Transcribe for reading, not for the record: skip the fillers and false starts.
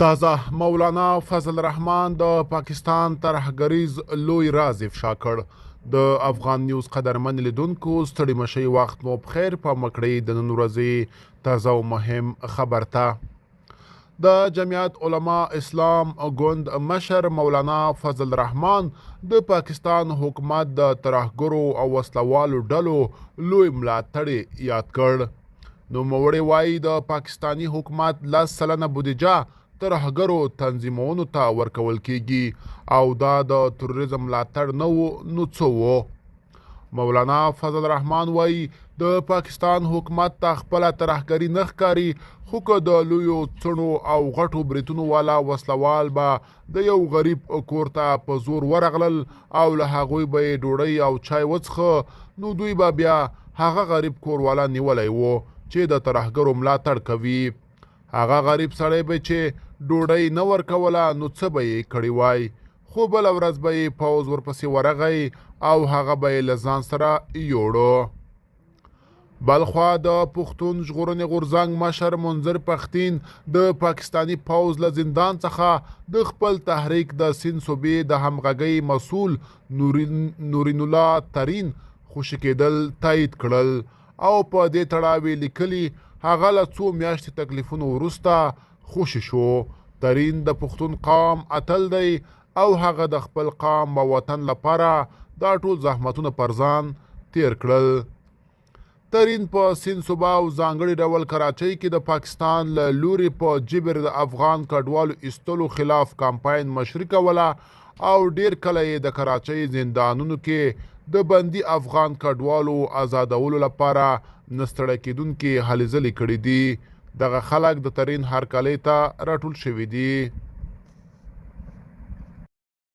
تازه مولانا فضل الرحمن د پاکستان ترهګریز لوی راز افشا کړ. د افغان نیوز قدرمن لیدونکو ستړي مشئ وخت مو بخیر. په مکړې د نن ورځې تازه او مهم خبر ته د جمعیت علما اسلام ګوند مشر مولانا فضل الرحمن د پاکستان حکومت د ترهګرو او وسلوالو ډلو لوی ملاتړی یاد کړ. نوموړی وایي د پاکستانی حکومت 10 سلنه بودیجه ترهګرو تنظیمونو ته ورکول کیږي او دا د تروریزم ملاتړ نه و نو څه و. مولانا فضل الرحمن وایي د پاکستان حکومت ته خپله ترهګري نه ښکاري، خو که د لویو څڼو او غټو بریتونو والا وسلوال به د یو غریب کور ته په زور ورغلل او له هغوی به یې ډوډۍ او چای وڅښه، نو دوی به بیا هغه غریب کوروالا نیولی و چې د ترهګرو ملاتړ کوي. هغه غریب سړی به چې ډوډۍ نه ورکوله نو څه به یې کړي وای، خو بله ورځ به یې پوځ ورپسې ورغی او هغه به یې له ځان سره یوړو. بلخوا د پښتون ژغورنې غورځنګ مشر منظر پښتين د پاکستانی پوځ له زندان څخه د خپل تحریک د سین صوبې د همغږۍ مسؤل نورین الله ترین خوشي کېدل تایید کړل او په دې تړاو لیکلي هغه له څو میاشتې تکلیفونو وروسته خوشي شو. ترین د پښتون قام اتل دی او هغه د خپل قام او وطن لپاره دا ټول زحمتونه پر ځان تیر کړل. ترین په سین صوبه او ځانګړي ډول کراچۍ کې د پاکستان له لوري په جبر د افغان کډوالو ایستلو خلاف کمپاین مشري کوله او ډیر کله یې د کراچۍ زندانونو کې د بندي افغان کډوالو آزادولو لپاره نستړی کېدونکې هلې ځلې کړي دي. دغه خلک د ترین هرکلۍ ته راټول شوي دي.